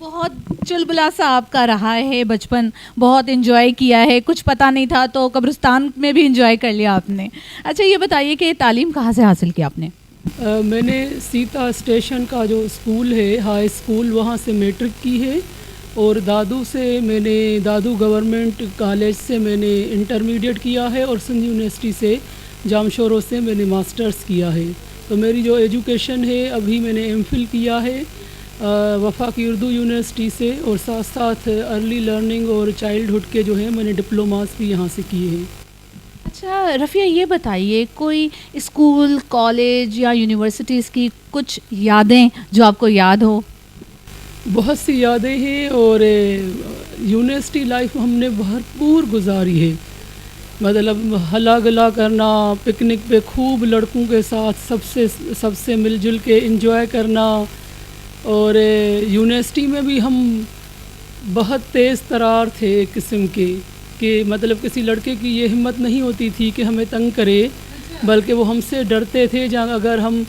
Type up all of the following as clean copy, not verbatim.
بہت چلبلا سا آپ کا رہا ہے بچپن, بہت انجوائے کیا ہے, کچھ پتہ نہیں تھا تو قبرستان میں بھی انجوائے کر لیا آپ نے. اچھا یہ بتائیے کہ تعلیم کہاں سے حاصل کی آپ نے؟ میں نے سیتا اسٹیشن کا جو اسکول ہے ہائی اسکول وہاں سے میٹرک کی ہے, اور دادو سے میں نے دادو گورنمنٹ کالج سے میں نے انٹرمیڈیٹ کیا ہے, اور سندھ یونیورسٹی سے جامشورو سے میں نے ماسٹرز کیا ہے. تو میری جو ایجوکیشن ہے ابھی میں نے ایم فل کیا ہے وفاقی اردو یونیورسٹی سے, اور ساتھ ساتھ ارلی لرننگ اور چائلڈہڈ کے جو ہیں میں نے ڈپلوماز بھی یہاں سے کیے ہیں. اچھا رفیہ یہ بتائیے کوئی اسکول, کالج یا یونیورسٹیز کی کچھ یادیں جو آپ کو یاد ہو؟ بہت سی یادیں ہیں, اور یونیورسٹی لائف ہم نے بھرپور گزاری ہے. مطلب ہلا گلا کرنا, پکنک پہ خوب لڑکوں کے ساتھ سب سے مل جل کے انجوائے کرنا, اور یونیورسٹی میں بھی ہم بہت تیز ترار تھے ایک قسم کے, کہ مطلب کسی لڑکے کی یہ ہمت نہیں ہوتی تھی کہ ہمیں تنگ کرے, بلکہ وہ ہم سے ڈرتے تھے. جہاں اگر ہم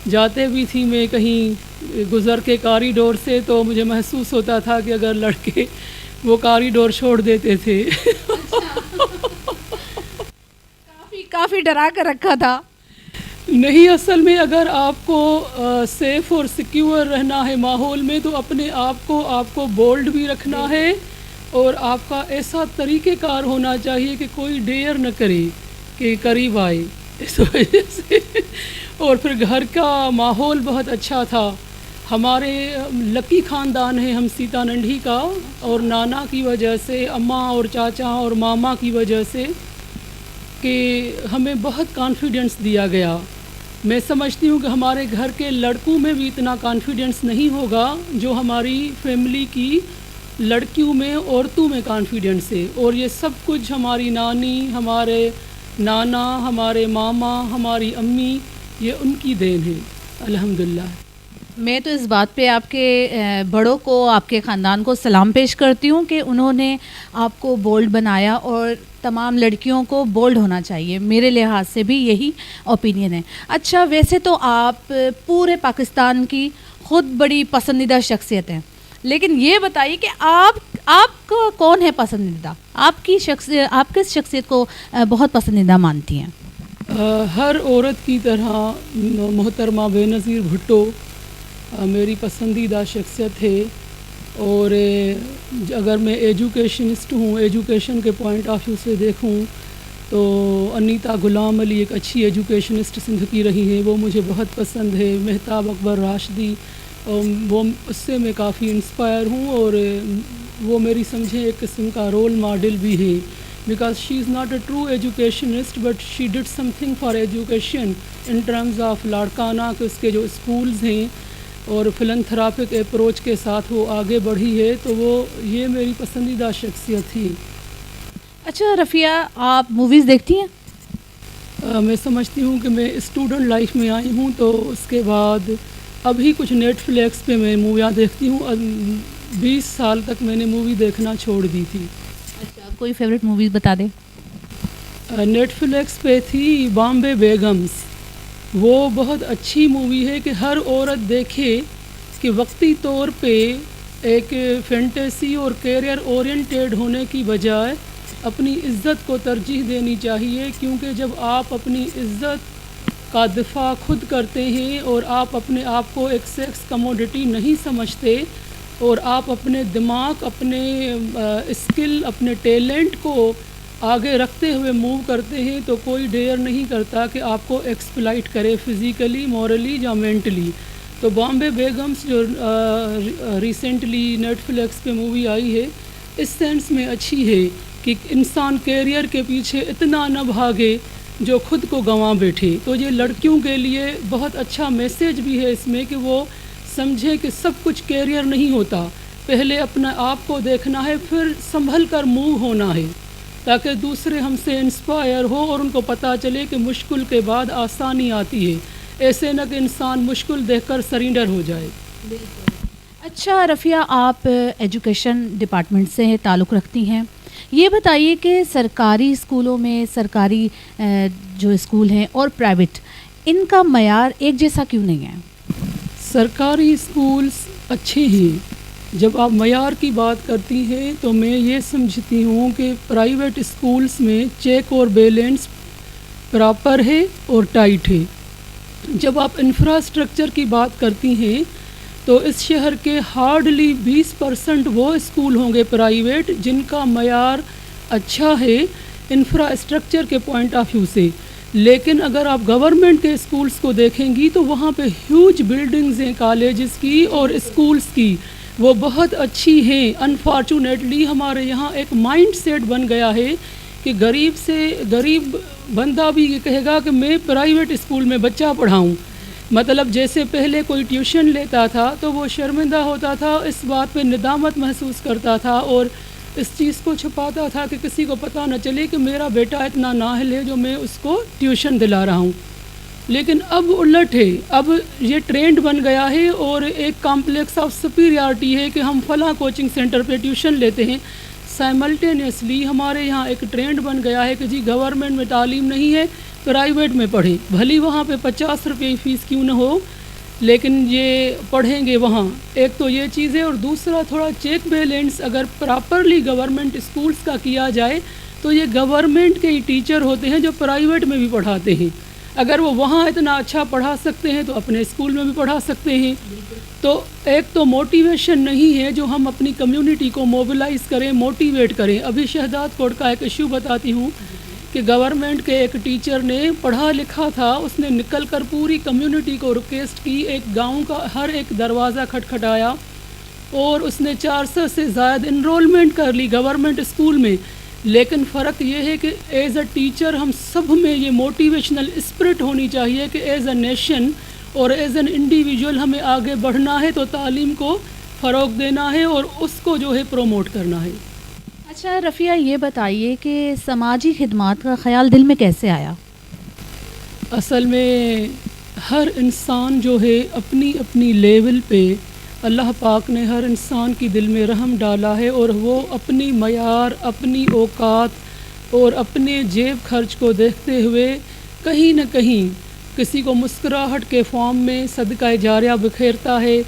جاتے بھی تھی میں کہیں گزر کے کاریڈور سے, تو مجھے محسوس ہوتا تھا کہ اگر لڑکے وہ کاریڈور چھوڑ دیتے تھے. کافی ڈرا کر رکھا تھا. نہیں, اصل میں اگر آپ کو سیف اور سیکیور رہنا ہے ماحول میں, تو اپنے آپ کو بولڈ بھی رکھنا ہے, اور آپ کا ایسا طریقہ کار ہونا چاہیے کہ کوئی ڈیئر نہ کرے کہ قریب آئے. اس وجہ سے اور پھر گھر کا ماحول بہت اچھا تھا. ہمارے لکی خاندان ہے ہم سیتا ننڈھی کا, اور نانا کی وجہ سے, اماں اور چاچا اور ماما کی وجہ سے, کہ ہمیں بہت کانفیڈنس دیا گیا. میں سمجھتی ہوں کہ ہمارے گھر کے لڑکوں میں بھی اتنا کانفیڈنس نہیں ہوگا جو ہماری فیملی کی لڑکیوں میں, عورتوں میں کانفیڈنس ہے. اور یہ سب کچھ ہماری نانی, ہمارے نانا, ہمارے ماما, ہماری امی, یہ ان کی دین ہے الحمدللہ. میں تو اس بات پہ آپ کے بڑوں کو, آپ کے خاندان کو سلام پیش کرتی ہوں کہ انہوں نے آپ کو بولڈ بنایا, اور تمام لڑکیوں کو بولڈ ہونا چاہیے. میرے لحاظ سے بھی یہی اوپینین ہے. اچھا ویسے تو آپ پورے پاکستان کی خود بڑی پسندیدہ شخصیت ہیں, لیکن یہ بتائیے کہ آپ کو کون ہے پسندیدہ؟ آپ کس شخصیت کو بہت پسندیدہ مانتی ہیں؟ ہر عورت کی طرح محترمہ بے نظیر بھٹو میری پسندیدہ شخصیت ہے. اور اگر میں ایجوکیشنسٹ ہوں, ایجوکیشن کے پوائنٹ آف ویو سے دیکھوں, تو انیتا غلام علی ایک اچھی ایجوکیشنسٹ سندھ کی رہی ہیں, وہ مجھے بہت پسند ہے. مہتاب اکبر راشدی, وہ اس سے میں کافی انسپائر ہوں, اور وہ میری سمجھیں ایک قسم کا رول ماڈل بھی ہے, because she is not a true educationist, but she did something for education in terms of Larkana, کہ اس کے جو اسکولز ہیں اور فلنتھراپک اپروچ کے ساتھ وہ آگے بڑھی ہے. تو یہ میری پسندیدہ شخصیت تھی. اچھا رفیہ آپ موویز دیکھتی ہیں؟ میں سمجھتی ہوں کہ میں اسٹوڈنٹ لائف میں آئی ہوں, تو اس کے بعد ابھی کچھ نیٹ فلیکس پہ میں موویاں دیکھتی ہوں. 20 سال تک میں نے مووی دیکھنا چھوڑ دی تھی. اچھا کوئی فیوریٹ موویز بتا دیں. نیٹ فلیکس پہ تھی بامبے بیگمز. وہ بہت اچھی مووی ہے کہ ہر عورت دیکھے, کہ وقتی طور پہ ایک فینٹیسی اور کیریئر اورینٹیڈ ہونے کی بجائے اپنی عزت کو ترجیح دینی چاہیے. کیونکہ جب آپ اپنی عزت کا دفاع خود کرتے ہیں, اور آپ اپنے آپ کو ایک سیکس کموڈٹی نہیں سمجھتے, اور آپ اپنے دماغ, اپنے اسکل, اپنے ٹیلنٹ کو آگے رکھتے ہوئے موو کرتے ہیں, تو کوئی ڈیئر نہیں کرتا کہ آپ کو ایکسپلائٹ کرے فزیکلی, مورلی یا مینٹلی. تو بامبے بیگمز جو ریسنٹلی نیٹ فلیکس پہ مووی آئی ہے, اس سینس میں اچھی ہے کہ انسان کیریئر کے پیچھے اتنا نہ بھاگے جو خود کو گنوا بیٹھے. تو یہ لڑکیوں کے لیے بہت اچھا میسیج بھی ہے اس میں, کہ وہ سمجھے کہ سب کچھ کیریئر نہیں ہوتا, پہلے اپنا آپ کو دیکھنا ہے, پھر سنبھل کر موو ہونا ہے, تاکہ دوسرے ہم سے انسپائر ہو اور ان کو پتہ چلے کہ مشکل کے بعد آسانی آتی ہے. ایسے نہ کہ انسان مشکل دیکھ کر سرینڈر ہو جائے. اچھا رفیہ آپ ایجوکیشن ڈپارٹمنٹ سے تعلق رکھتی ہیں, یہ بتائیے کہ سرکاری اسکولوں میں, سرکاری جو اسکول ہیں اور پرائیویٹ, ان کا معیار ایک جیسا کیوں نہیں ہے؟ سرکاری اسکولس اچھے ہیں, جب آپ معیار کی بات کرتی ہیں تو میں یہ سمجھتی ہوں کہ پرائیویٹ اسکولس میں چیک اور بیلنس پراپر ہے اور ٹائٹ ہے. جب آپ انفراسٹرکچر کی بات کرتی ہیں تو اس شہر کے ہارڈلی 20% وہ اسکول ہوں گے پرائیویٹ جن کا معیار اچھا ہے انفراسٹرکچر کے پوائنٹ آف ویو سے. لیکن اگر آپ گورنمنٹ کے اسکولس کو دیکھیں گی تو وہاں پہ ہیوج بلڈنگز ہیں کالجز کی اور اسکولس کی, وہ بہت اچھی ہیں. انفارچونیٹلی ہمارے یہاں ایک مائنڈ سیٹ بن گیا ہے کہ غریب بندہ بھی یہ کہے گا کہ میں پرائیویٹ اسکول میں بچہ پڑھاؤں. مطلب جیسے پہلے کوئی ٹیوشن لیتا تھا تو وہ شرمندہ ہوتا تھا, اس بات پہ ندامت محسوس کرتا تھا اور اس چیز کو چھپاتا تھا کہ کسی کو پتہ نہ چلے کہ میرا بیٹا اتنا نااہل ہے جو میں اس کو ٹیوشن دلا رہا ہوں. لیکن اب الٹ ہے, اب یہ ٹرینڈ بن گیا ہے اور ایک کمپلیکس آف سپیریارٹی ہے کہ ہم فلاں کوچنگ سینٹر پہ ٹیوشن لیتے ہیں. سائملٹینیسلی ہمارے یہاں ایک ٹرینڈ بن گیا ہے کہ جی گورنمنٹ میں تعلیم نہیں ہے, پرائیویٹ میں پڑھیں, بھلی وہاں پہ 50 روپے فیس کیوں نہ ہو لیکن یہ پڑھیں گے وہاں. ایک تو یہ چیز ہے, اور دوسرا تھوڑا چیک بیلنس اگر پراپرلی گورنمنٹ اسکولس کا کیا جائے تو یہ گورنمنٹ کے ہی ٹیچر ہوتے ہیں جو پرائیویٹ میں بھی پڑھاتے ہیں. اگر وہ وہاں اتنا اچھا پڑھا سکتے ہیں تو اپنے اسکول میں بھی پڑھا سکتے ہیں. تو ایک تو موٹیویشن نہیں ہے جو ہم اپنی کمیونٹی کو موبلائز کریں, موٹیویٹ کریں. ابھی شہداد کوٹ کا ایک ایشو بتاتی ہوں کہ گورنمنٹ کے ایک ٹیچر نے پڑھا لکھا تھا, اس نے نکل کر پوری کمیونٹی کو ریکویسٹ کی, ایک گاؤں کا ہر ایک دروازہ کھٹکھٹایا اور اس نے 400 سے زائد انرولمنٹ کر لی گورنمنٹ اسکول میں. لیکن فرق یہ ہے کہ ایز اے ٹیچر ہم سب میں یہ موٹیویشنل اسپرٹ ہونی چاہیے کہ ایز اے نیشن اور ایز این انڈیویجول ہمیں آگے بڑھنا ہے, تو تعلیم کو فروغ دینا ہے اور اس کو جو ہے پروموٹ کرنا ہے. اچھا رفیہ, یہ بتائیے کہ سماجی خدمات کا خیال دل میں کیسے آیا؟ اصل میں ہر انسان جو ہے اپنی اپنی لیول پہ اللہ پاک نے ہر انسان کی دل میں رحم ڈالا ہے, اور وہ اپنی معیار, اپنی اوقات اور اپنے جیب خرچ کو دیکھتے ہوئے کہیں نہ کہیں کسی کو مسکراہٹ کے فارم میں صدقہ جاریہ بکھیرتا ہے,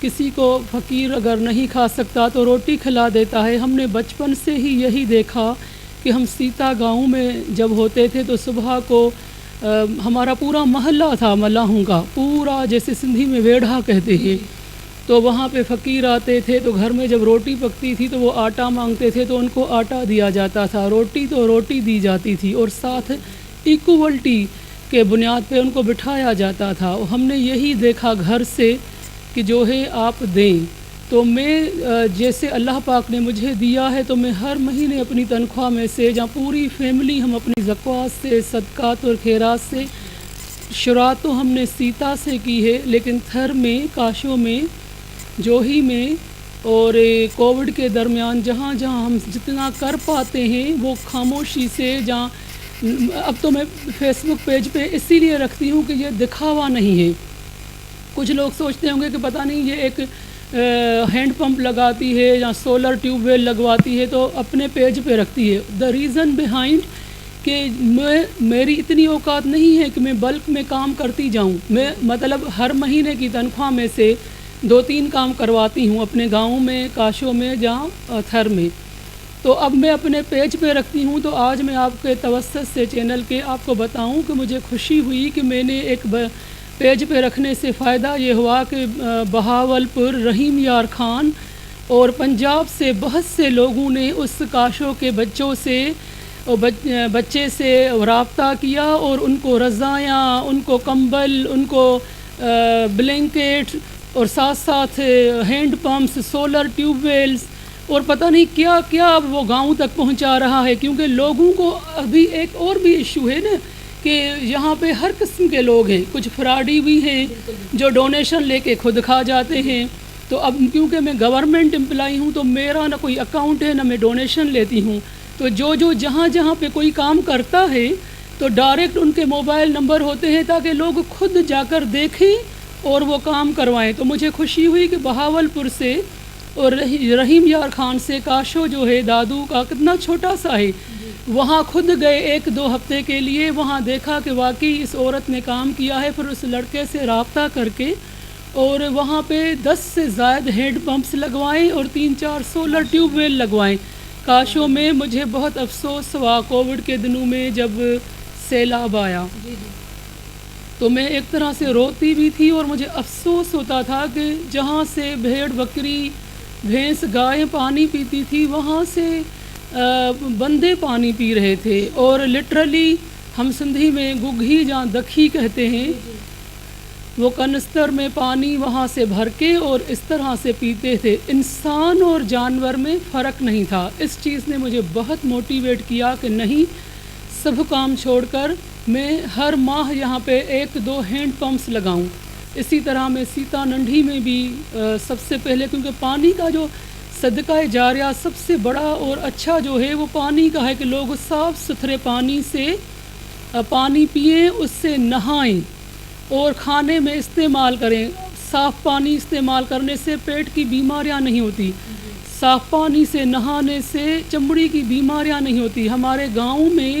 کسی کو فقیر اگر نہیں کھا سکتا تو روٹی کھلا دیتا ہے. ہم نے بچپن سے ہی یہی دیکھا کہ ہم سیتا گاؤں میں جب ہوتے تھے تو صبح کو ہمارا پورا محلہ تھا ملاحوں کا, پورا جیسے سندھی میں ویڑھا کہتے ہیں, تو وہاں پہ فقیر آتے تھے تو گھر میں جب روٹی پکتی تھی تو وہ آٹا مانگتے تھے تو ان کو آٹا دیا جاتا تھا, روٹی تو روٹی دی جاتی تھی, اور ساتھ ایکوولٹی کے بنیاد پہ ان کو بٹھایا جاتا تھا. ہم نے یہی دیکھا گھر سے کہ جو ہے آپ دیں. تو میں جیسے اللہ پاک نے مجھے دیا ہے تو میں ہر مہینے اپنی تنخواہ میں سے, جہاں پوری فیملی ہم اپنی زکوٰۃ سے, صدقات اور خیرات سے, شروعات تو ہم نے سیتا سے کی ہے, لیکن تھر میں, کاشوں میں, جوہی میں اور کووڈ کے درمیان جہاں جہاں ہم جتنا کر پاتے ہیں وہ خاموشی سے, جہاں اب تو میں فیس بک پیج پہ اسی لیے رکھتی ہوں کہ یہ دکھاوا نہیں ہے. کچھ لوگ سوچتے ہوں گے کہ پتہ نہیں یہ ایک ہینڈ پمپ لگاتی ہے یا سولر ٹیوب ویل لگواتی ہے تو اپنے پیج پہ رکھتی ہے. دا ریزن بیہائنڈ کہ میری اتنی اوقات نہیں ہے کہ میں بلک میں کام کرتی جاؤں. میں مطلب ہر مہینے کی تنخواہ میں سے 2-3 کام کرواتی ہوں اپنے گاؤں میں, کاشوں میں, جہاں تھر میں. تو اب میں اپنے پیج پہ رکھتی ہوں. تو آج میں آپ کے توسط سے چینل کے آپ کو بتاؤں کہ مجھے خوشی ہوئی کہ میں نے ایک پیج پہ رکھنے سے فائدہ یہ ہوا کہ بہاولپور رحیم یار خان اور پنجاب سے بہت سے لوگوں نے اس کاشوں کے بچے سے رابطہ کیا اور ان کو رضایاں, ان کو کمبل, ان کو بلینکٹ اور ساتھ ساتھ hand pumps, solar tube wells اور پتہ نہیں کیا کیا اب وہ گاؤں تک پہنچا رہا ہے. کیونکہ لوگوں کو ابھی ایک اور بھی ایشو ہے نا کہ یہاں پہ ہر قسم کے لوگ ہیں, کچھ فراڈی بھی ہیں جو ڈونیشن لے کے خود کھا جاتے ہیں. تو اب کیونکہ میں گورنمنٹ امپلائی ہوں تو میرا نہ کوئی اکاؤنٹ ہے نہ میں ڈونیشن لیتی ہوں, تو جو جہاں جہاں پہ کوئی کام کرتا ہے تو ڈائریکٹ ان کے موبائل نمبر ہوتے ہیں تاکہ لوگ خود جا کر دیکھیں اور وہ کام کروائیں. تو مجھے خوشی ہوئی کہ بہاولپور سے اور رحیم یار خان سے, کاشو جو ہے دادو کا کتنا چھوٹا سا ہے, وہاں خود گئے 1-2 ہفتے کے لیے. وہاں دیکھا کہ واقعی اس عورت نے کام کیا ہے. پھر اس لڑکے سے رابطہ کر کے اور وہاں پہ 10 سے زائد ہینڈ پمپس لگوائیں اور 3-4 سولر ٹیوب ویل لگوائیں. کاشوں میں مجھے بہت افسوس ہوا کووڈ کے دنوں میں جب سیلاب آیا تو میں ایک طرح سے روتی بھی تھی اور مجھے افسوس ہوتا تھا کہ جہاں سے بھیڑ بکری بھینس گائیں پانی پیتی تھی وہاں سے بندے پانی پی رہے تھے. اور لٹرلی ہم سندھی میں گگھی جہاں دکھی کہتے ہیں وہ کنستر میں پانی وہاں سے بھر کے اور اس طرح سے پیتے تھے. انسان اور جانور میں فرق نہیں تھا. اس چیز نے مجھے بہت موٹیویٹ کیا کہ نہیں سب کام چھوڑ کر میں ہر ماہ یہاں پہ 1-2 ہینڈ پمپس لگاؤں. اسی طرح میں سیتا ننڈھی میں بھی سب سے پہلے کیونکہ پانی کا جو صدقہ جاریہ سب سے بڑا اور اچھا جو ہے وہ پانی کا ہے کہ لوگ صاف ستھرے پانی سے پانی پئیں, اس سے نہائیں اور کھانے میں استعمال کریں. صاف پانی استعمال کرنے سے پیٹ کی بیماریاں نہیں ہوتی, صاف پانی سے نہانے سے چمڑی کی بیماریاں نہیں ہوتی. ہمارے گاؤں میں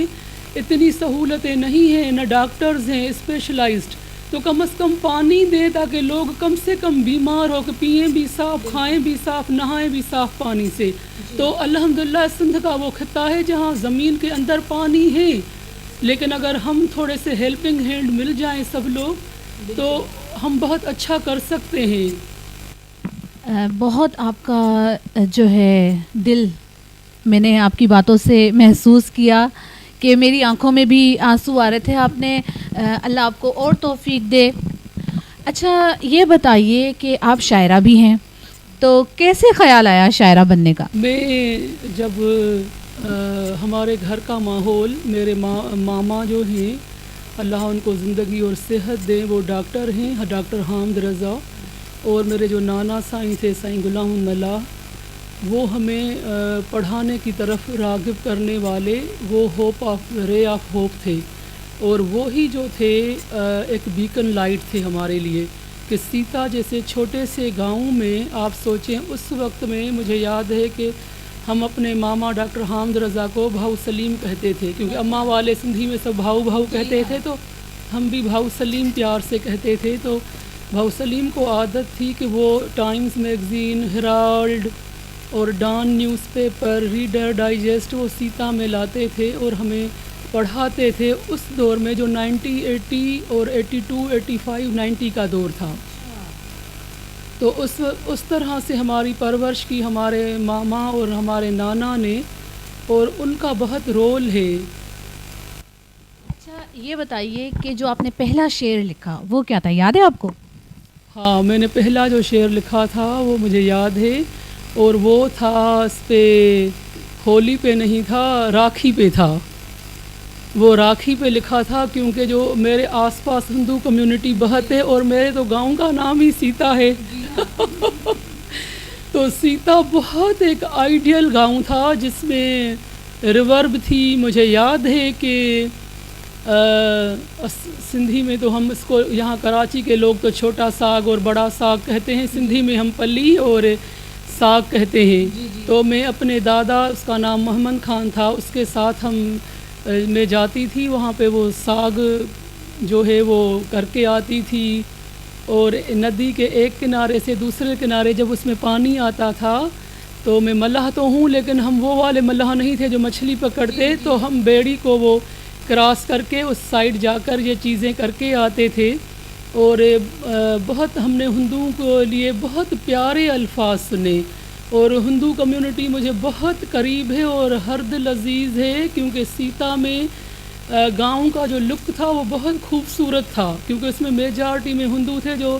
اتنی سہولتیں نہیں ہیں, نہ ڈاکٹرز ہیں اسپیشلائزڈ, تو کم از کم پانی دیں تاکہ لوگ کم سے کم بیمار ہو کے پئیں بھی صاف, کھائیں بھی صاف, نہائیں بھی صاف پانی سے. تو الحمدللہ سندھ کا وہ خطہ ہے جہاں زمین کے اندر پانی ہے, لیکن اگر ہم تھوڑے سے ہیلپنگ ہینڈ مل جائیں سب لوگ تو ہم بہت اچھا کر سکتے ہیں. بہت آپ کا جو ہے دل میں نے آپ کی باتوں سے محسوس کیا کہ میری آنکھوں میں بھی آنسو آ رہے تھے. آپ نے اللہ آپ کو اور توفیق دے. اچھا یہ بتائیے کہ آپ شاعرہ بھی ہیں, تو کیسے خیال آیا شاعرہ بننے کا؟ میں جب ہمارے گھر کا ماحول, میرے ماما جو ہیں اللہ ان کو زندگی اور صحت دیں, وہ ڈاکٹر ہیں, ڈاکٹر حامد رضا, اور میرے جو نانا سائیں تھے سائیں غلام اللہ, وہ ہمیں پڑھانے کی طرف راغب کرنے والے, وہ رے آف ہوپ تھے. اور وہی جو تھے ایک بیکن لائٹ تھے ہمارے لیے کہ سیتا جیسے چھوٹے سے گاؤں میں آپ سوچیں اس وقت میں مجھے یاد ہے کہ ہم اپنے ماما ڈاکٹر حامد رضا کو بھاؤ سلیم کہتے تھے, کیونکہ اماں والے سندھی میں سب بھاؤ بھاؤ کہتے تھے, تو ہم بھی بھاؤ سلیم پیار سے کہتے تھے. تو بھاؤ سلیم کو عادت تھی کہ وہ ٹائمز میگزین, ہیرالڈ اور Dawn newspaper, reader digest وہ سیتا میں لاتے تھے اور ہمیں پڑھاتے تھے. اس دور میں جو 1980 اور 82, 85, 90 کا دور تھا, تو اس طرح سے ہماری پرورش کی ہمارے ماما اور ہمارے نانا نے, اور ان کا بہت رول ہے. اچھا یہ بتائیے کہ جو آپ نے پہلا شعر لکھا وہ کیا تھا, یاد ہے آپ کو؟ ہاں, میں نے پہلا جو شعر لکھا تھا وہ مجھے یاد ہے, اور وہ تھا اس پہ ہولی پہ نہیں تھا, راکھی پہ تھا. وہ راکھی پہ لکھا تھا کیونکہ جو میرے آس پاس ہندو کمیونٹی بہت ہے اور میرے تو گاؤں کا نام ہی سیتا ہے. تو سیتا بہت ایک آئیڈیل گاؤں تھا جس میں ریورب تھی. مجھے یاد ہے کہ سندھی میں تو ہم اس کو, یہاں کراچی کے لوگ تو چھوٹا ساگ اور بڑا ساگ کہتے ہیں, سندھی میں ہم پلی اور ساگ کہتے ہیں. تو میں اپنے دادا, اس کا نام محمد خان تھا, اس کے ساتھ میں جاتی تھی وہاں پہ, وہ ساگ جو ہے وہ کر کے آتی تھی. اور ندی کے ایک کنارے سے دوسرے کنارے جب اس میں پانی آتا تھا تو میں ملح تو ہوں لیکن ہم وہ والے ملح نہیں تھے جو مچھلی پکڑتے, تو ہم بیڑی کو وہ کراس کر کے اس سائڈ جا کر یہ چیزیں کر کے آتے تھے. اور بہت ہم نے ہندوؤں کے لیے بہت پیارے الفاظ سنے, اور ہندو کمیونٹی مجھے بہت قریب ہے اور ہر دل عزیز ہے, کیونکہ سیتا میں گاؤں کا جو لک تھا وہ بہت خوبصورت تھا, کیونکہ اس میں میجارٹی میں ہندو تھے جو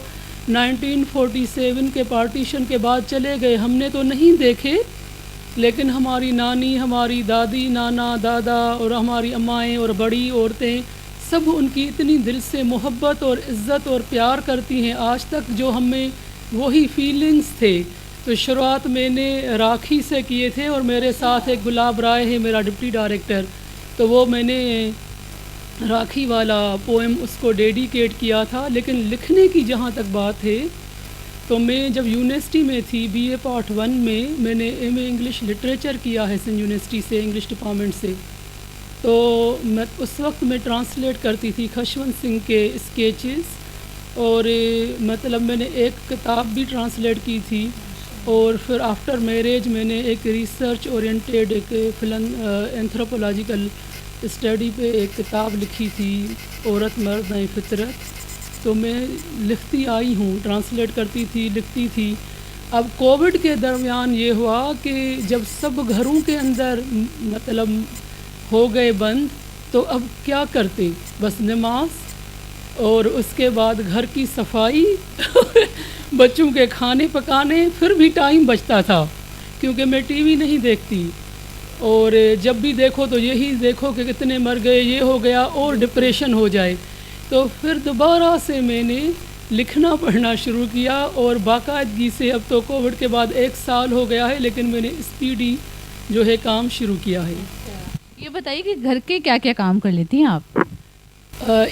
1947 کے پارٹیشن کے بعد چلے گئے. ہم نے تو نہیں دیکھے, لیکن ہماری نانی, ہماری دادی, نانا, دادا اور ہماری امائیں اور بڑی عورتیں سب ان کی اتنی دل سے محبت اور عزت اور پیار کرتی ہیں آج تک, جو ہمیں وہی فیلنگز تھے. تو شروعات میں نے راکھی سے کیے تھے, اور میرے ساتھ ایک گلاب رائے ہے میرا ڈپٹی ڈائریکٹر, تو وہ میں نے راکھی والا پوئم اس کو ڈیڈیکیٹ کیا تھا. لیکن لکھنے کی جہاں تک بات ہے تو میں جب یونیورسٹی میں تھی بی اے پارٹ 1 میں نے ایم اے انگلش لٹریچر کیا ہے سندھ یونیورسٹی سے, انگلش ڈپارٹمنٹ سے. تو میں اس وقت میں ٹرانسلیٹ کرتی تھی خشونت سنگھ کے اسکیچز, اور مطلب میں نے ایک کتاب بھی ٹرانسلیٹ کی تھی، اور پھر آفٹر میریج میں نے ایک ریسرچ اورینٹیڈ ایک اینتھروپولوجیکل اسٹڈی پہ ایک کتاب لکھی تھی، عورت مرد ہیں فطرت. تو میں لکھتی آئی ہوں، ٹرانسلیٹ کرتی تھی، لکھتی تھی. اب کووڈ کے درمیان یہ ہوا کہ جب سب گھروں کے اندر مطلب ہو گئے بند، تو اب کیا کرتے، بس نماز اور اس کے بعد گھر کی صفائی بچوں کے کھانے پکانے. پھر بھی ٹائم بچتا تھا کیونکہ میں ٹی وی نہیں دیکھتی، اور جب بھی دیکھو تو یہی دیکھو کہ کتنے مر گئے، یہ ہو گیا، اور ڈپریشن ہو جائے. تو پھر دوبارہ سے میں نے لکھنا پڑھنا شروع کیا، اور باقاعدگی سے اب تو کووڈ کے بعد 1 سال ہو گیا ہے، لیکن میں نے اسپیڈی جو ہے کام شروع کیا ہے. یہ بتائیے کہ گھر کے کیا کیا کام کر لیتی ہیں آپ؟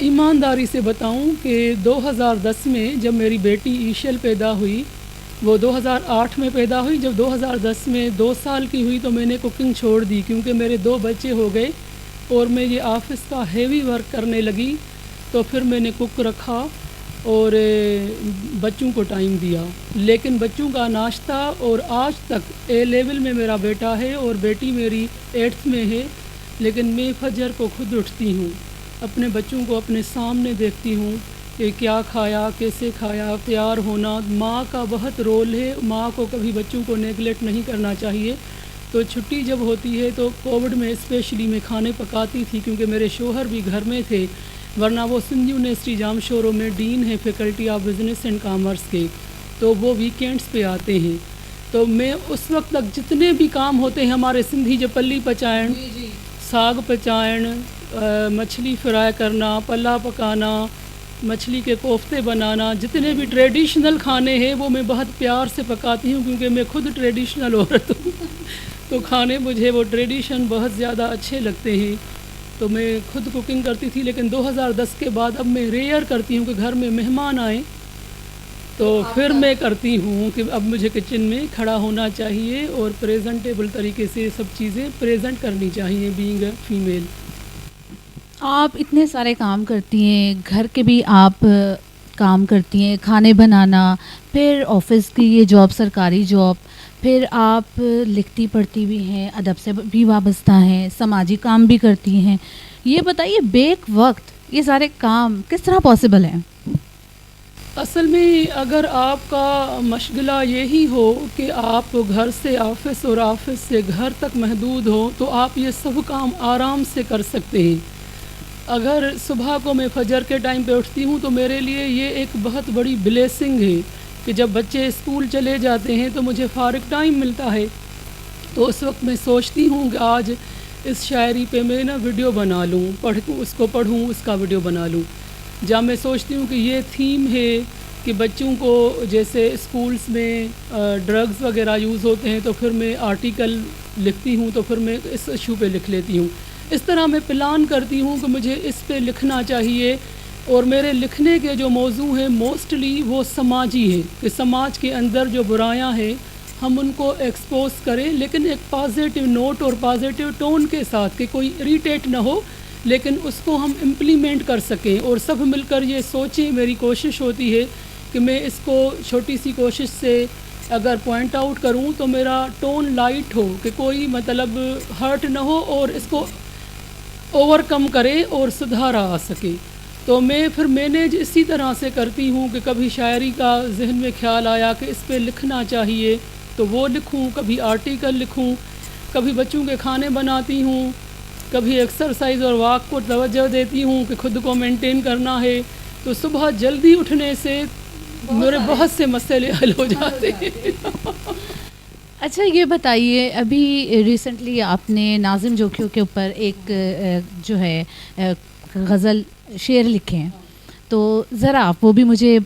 ایمانداری سے بتاؤں کہ 2010 میں جب میری بیٹی ایشل پیدا ہوئی، وہ 2008 میں پیدا ہوئی. جب 2010 میں 2 سال کی ہوئی تو میں نے کوکنگ چھوڑ دی، کیونکہ میرے 2 بچے ہو گئے اور میں یہ آفس کا ہیوی ورک کرنے لگی. تو پھر میں نے کک رکھا اور بچوں کو ٹائم دیا. لیکن بچوں کا ناشتہ، اور آج تک اے لیول میں میرا بیٹا ہے اور بیٹی میری 8th میں ہے، لیکن میں فجر کو خود اٹھتی ہوں، اپنے بچوں کو اپنے سامنے دیکھتی ہوں کہ کیا کھایا، کیسے کھایا. پیار ہونا، ماں کا بہت رول ہے، ماں کو کبھی بچوں کو نیگلیکٹ نہیں کرنا چاہیے. تو چھٹی جب ہوتی ہے تو کووڈ میں اسپیشلی میں کھانے پکاتی تھی، کیونکہ میرے شوہر بھی گھر میں تھے، ورنہ وہ سندھ یونیورسٹی جامشورو میں ڈین ہے faculty of business and commerce کے، تو وہ ویکینڈز پہ آتے ہیں. تو میں اس وقت تک جتنے بھی کام ہوتے ہیں ہمارے سندھی، جو پلی پچائن، ساگ پچائن، مچھلی فرائی کرنا، پلا پکانا، مچھلی کے کوفتے بنانا، جتنے بھی ٹریڈیشنل کھانے ہیں وہ میں بہت پیار سے پکاتی ہوں، کیونکہ میں خود ٹریڈیشنل عورت ہوں. تو کھانے مجھے وہ ٹریڈیشن بہت زیادہ اچھے لگتے ہیں. تو میں خود کوکنگ کرتی تھی، لیکن 2010 کے بعد اب میں ریئر کرتی ہوں کہ گھر میں مہمان آئیں، تو پھر میں کرتی ہوں کہ اب مجھے کچن میں کھڑا ہونا چاہیے اور پریزنٹیبل طریقے سے سب چیزیں پریزنٹ کرنی چاہیے بینگ اے فیمیل. آپ اتنے سارے کام کرتی ہیں، گھر کے بھی آپ کام کرتی ہیں، کھانے بنانا، پھر آفس کی یہ جاب، سرکاری جاب، پھر آپ لکھتی پڑھتی بھی ہیں، ادب سے بھی وابستہ ہیں، سماجی کام بھی کرتی ہیں. یہ بتائیے بیک وقت یہ سارے کام کس طرح پاسبل ہیں؟ اصل میں اگر آپ کا مشغلہ یہی ہو کہ آپ گھر سے آفس اور آفس سے گھر تک محدود ہو، تو آپ یہ سب کام آرام سے کر سکتے ہیں. اگر صبح کو میں فجر کے ٹائم پہ اٹھتی ہوں تو میرے لیے یہ ایک بہت بڑی بلیسنگ ہے کہ جب بچے اسکول چلے جاتے ہیں تو مجھے فارغ ٹائم ملتا ہے. تو اس وقت میں سوچتی ہوں کہ آج اس شاعری پہ میں ویڈیو بنا لوں، اس کو پڑھوں، اس کا ویڈیو بنا لوں. جب میں سوچتی ہوں کہ یہ تھیم ہے کہ بچوں کو جیسے اسکولس میں ڈرگز وغیرہ یوز ہوتے ہیں، تو پھر میں آرٹیکل لکھتی ہوں، تو پھر میں اس ایشو پہ لکھ لیتی ہوں. اس طرح میں پلان کرتی ہوں کہ مجھے اس پہ لکھنا چاہیے. اور میرے لکھنے کے جو موضوع ہیں موسٹلی وہ سماجی ہے، کہ سماج کے اندر جو برائیاں ہیں ہم ان کو ایکسپوز کریں، لیکن ایک پازیٹیو نوٹ اور پازیٹیو ٹون کے ساتھ، کہ کوئی اریٹیٹ نہ ہو، لیکن اس کو ہم امپلیمنٹ کر سکیں اور سب مل کر یہ سوچیں. میری کوشش ہوتی ہے کہ میں اس کو چھوٹی سی کوشش سے اگر پوائنٹ آؤٹ کروں تو میرا ٹون لائٹ ہو، کہ کوئی مطلب ہرٹ نہ ہو اور اس کو اوور کم کرے اور سدھارا آ سکے. تو میں پھر مینیج اسی طرح سے کرتی ہوں کہ کبھی شاعری کا ذہن میں خیال آیا کہ اس پہ لکھنا چاہیے تو وہ لکھوں، کبھی آرٹیکل لکھوں، کبھی بچوں کے کھانے بناتی ہوں، کبھی ایکسرسائز اور واک کو توجہ دیتی ہوں کہ خود کو مینٹین کرنا ہے. تو صبح جلدی اٹھنے سے میرے بہت سے مسئلے حل ہو جاتے ہیں. اچھا یہ بتائیے، ابھی ریسنٹلی آپ نے ناظم جوکھیوں کے اوپر ایک جو ہے غزل شعر لکھے ہیں، تو ذرا آپ وہ بھی مجھے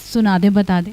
سنا دیں، بتا دیں.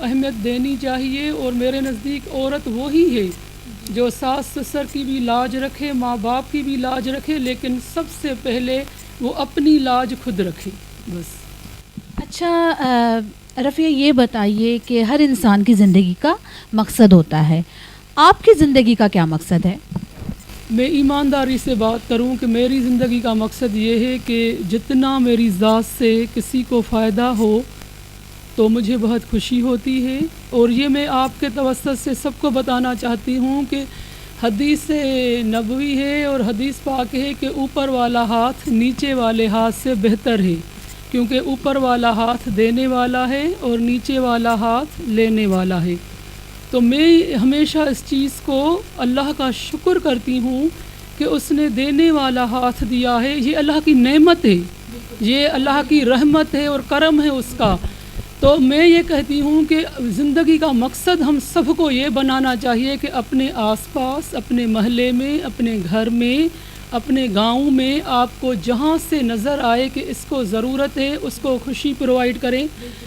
اہمیت دینی چاہیے، اور میرے نزدیک عورت وہی ہے جو ساس سسر کی بھی لاج رکھے، ماں باپ کی بھی لاج رکھے، لیکن سب سے پہلے وہ اپنی لاج خود رکھے بس۔ اچھا رفیہ یہ بتائیے کہ ہر انسان کی زندگی کا مقصد ہوتا ہے، آپ کی زندگی کا کیا مقصد ہے؟ میں ایمانداری سے بات کروں کہ میری زندگی کا مقصد یہ ہے کہ جتنا میری ذات سے کسی کو فائدہ ہو تو مجھے بہت خوشی ہوتی ہے، اور یہ میں آپ کے توسط سے سب کو بتانا چاہتی ہوں کہ حدیث نبوی ہے اور حدیث پاک ہے کہ اوپر والا ہاتھ نیچے والے ہاتھ سے بہتر ہے، کیونکہ اوپر والا ہاتھ دینے والا ہے اور نیچے والا ہاتھ لینے والا ہے۔ تو میں ہمیشہ اس چیز کو اللہ کا شکر کرتی ہوں کہ اس نے دینے والا ہاتھ دیا ہے، یہ اللہ کی نعمت ہے، یہ اللہ کی رحمت ہے اور کرم ہے اس کا۔ تو میں یہ کہتی ہوں کہ زندگی کا مقصد ہم سب کو یہ بنانا چاہیے کہ اپنے آس پاس، اپنے محلے میں، اپنے گھر میں، اپنے گاؤں میں آپ کو جہاں سے نظر آئے کہ اس کو ضرورت ہے اس کو خوشی پرووائڈ کریں،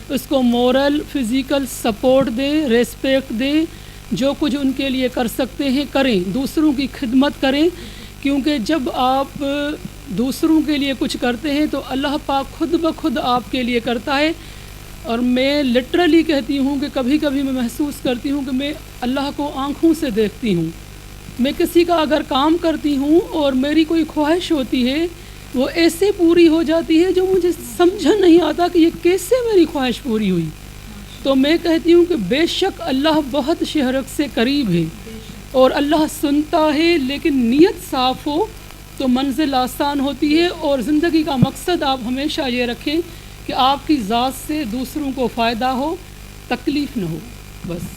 اس کو مورل فزیکل سپورٹ دیں، ریسپیکٹ دیں، جو کچھ ان کے لیے کر سکتے ہیں کریں، دوسروں کی خدمت کریں، کیونکہ جب آپ دوسروں کے لیے کچھ کرتے ہیں تو اللہ پاک خود بخود آپ کے لیے کرتا ہے۔ اور میں لٹرلی کہتی ہوں کہ کبھی کبھی میں محسوس کرتی ہوں کہ میں اللہ کو آنکھوں سے دیکھتی ہوں۔ میں کسی کا اگر کام کرتی ہوں اور میری کوئی خواہش ہوتی ہے وہ ایسے پوری ہو جاتی ہے جو مجھے سمجھ نہیں آتا کہ یہ کیسے میری خواہش پوری ہوئی۔ تو میں کہتی ہوں کہ بے شک اللہ بہت شہرک سے قریب ہے اور اللہ سنتا ہے، لیکن نیت صاف ہو تو منزل آسان ہوتی ہے، اور زندگی کا مقصد آپ ہمیشہ یہ رکھیں کہ آپ کی ذات سے دوسروں کو فائدہ ہو، تکلیف نہ ہو بس۔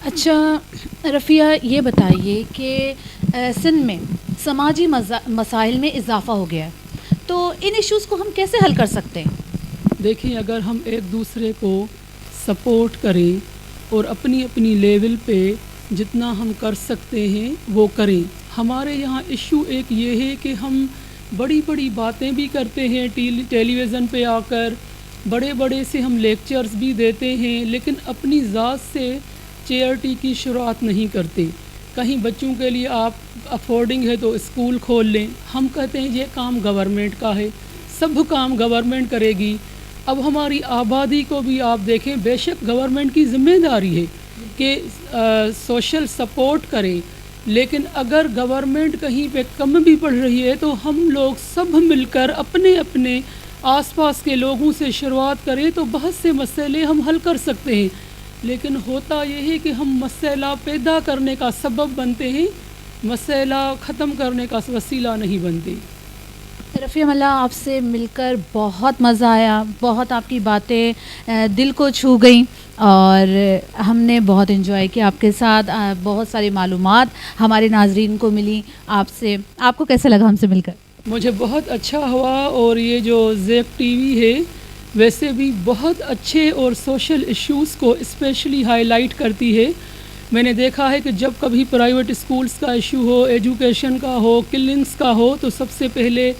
اچھا رفیہ یہ بتائیے کہ سندھ میں سماجی مسائل میں اضافہ ہو گیا ہے، تو ان ایشوز کو ہم کیسے حل کر سکتے ہیں؟ دیکھیں، اگر ہم ایک دوسرے کو سپورٹ کریں اور اپنی اپنی لیول پہ جتنا ہم کر سکتے ہیں وہ کریں۔ ہمارے یہاں ایشو ایک یہ ہے کہ ہم بڑی بڑی باتیں بھی کرتے ہیں ٹیلی ویژن پہ آ کر، بڑے بڑے سے ہم لیکچرز بھی دیتے ہیں، لیکن اپنی ذات سے چیئرٹی کی شروعات نہیں کرتے۔ کہیں بچوں کے لیے آپ افورڈنگ ہے تو اسکول کھول لیں، ہم کہتے ہیں یہ کام گورنمنٹ کا ہے، سب کام گورنمنٹ کرے گی۔ اب ہماری آبادی کو بھی آپ دیکھیں، بے شک گورنمنٹ کی ذمہ داری ہے کہ سوشل سپورٹ کریں، لیکن اگر گورنمنٹ کہیں پہ کم بھی پڑ رہی ہے تو ہم لوگ سب مل کر اپنے اپنے آس پاس کے لوگوں سے شروعات کریں تو بہت سے مسئلے ہم حل کر سکتے ہیں۔ لیکن ہوتا یہ ہے کہ ہم مسئلہ پیدا کرنے کا سبب بنتے ہیں، مسئلہ ختم کرنے کا وسیلہ نہیں بنتے۔ رفیہ ملا، آپ سے مل کر بہت مزہ آیا، بہت آپ کی باتیں دل کو چھو گئیں، اور ہم نے بہت انجوائے کیا آپ کے ساتھ، بہت ساری معلومات ہمارے ناظرین کو ملی آپ سے۔ آپ کو کیسا لگا ہم سے مل کر؟ مجھے بہت اچھا ہوا، اور یہ جو زیک ٹی وی ہے ویسے بھی بہت اچھے اور سوشل ایشوز کو اسپیشلی ہائی لائٹ کرتی ہے۔ میں نے دیکھا ہے کہ جب کبھی پرائیویٹ اسکولز کا ایشو ہو، ایجوکیشن کا ہو، کلنگز کا ہو، تو سب سے پہلے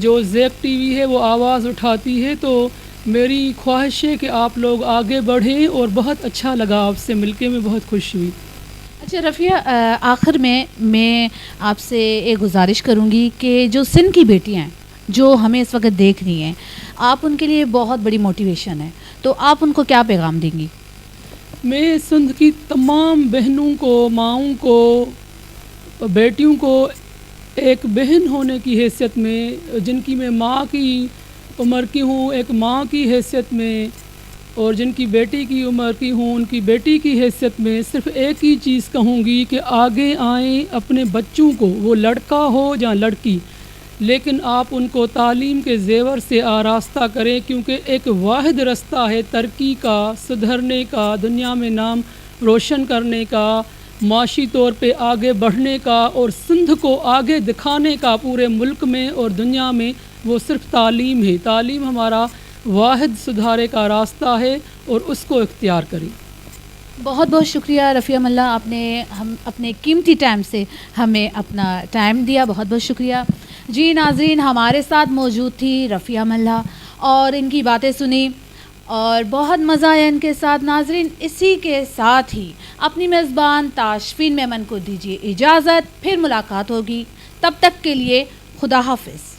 جو زیک ٹی وی ہے وہ آواز اٹھاتی ہے۔ تو میری خواہش ہے کہ آپ لوگ آگے بڑھیں، اور بہت اچھا لگا آپ سے مل کے، میں بہت خوش ہوئی۔ اچھا رفیہ، آخر میں آپ سے ایک گزارش کروں گی کہ جو سندھ کی بیٹیاں ہیں جو ہمیں اس وقت دیکھ رہی ہیں، آپ ان کے لیے بہت بڑی موٹیویشن ہے، تو آپ ان کو کیا پیغام دیں گی؟ میں سندھ کی تمام بہنوں کو، ماؤں کو، بیٹیوں کو ایک بہن ہونے کی حیثیت میں، جن کی میں ماں کی عمر کی ہوں ایک ماں کی حیثیت میں، اور جن کی بیٹی کی عمر کی ہوں ان کی بیٹی کی حیثیت میں، صرف ایک ہی چیز کہوں گی کہ آگے آئیں، اپنے بچوں کو، وہ لڑکا ہو یا لڑکی، لیکن آپ ان کو تعلیم کے زیور سے آراستہ کریں، کیونکہ ایک واحد رستہ ہے ترقی کا، سدھرنے کا، دنیا میں نام روشن کرنے کا، معاشی طور پہ آگے بڑھنے کا، اور سندھ کو آگے دکھانے کا پورے ملک میں اور دنیا میں، وہ صرف تعلیم ہے۔ تعلیم ہمارا واحد سدھارے کا راستہ ہے، اور اس کو اختیار کریں۔ بہت بہت شکریہ رفیہ ملا، آپ نے ہم اپنے قیمتی ٹائم سے ہمیں اپنا ٹائم دیا، بہت بہت شکریہ۔ جی ناظرین، ہمارے ساتھ موجود تھی رفیہ ملا اور ان کی باتیں سنی، اور بہت مزہ آیا ان کے ساتھ ناظرین. اسی کے ساتھ ہی اپنی میزبان تاشفین میمن کو دیجیے اجازت, پھر ملاقات ہوگی. تب تک کے لیے خدا حافظ.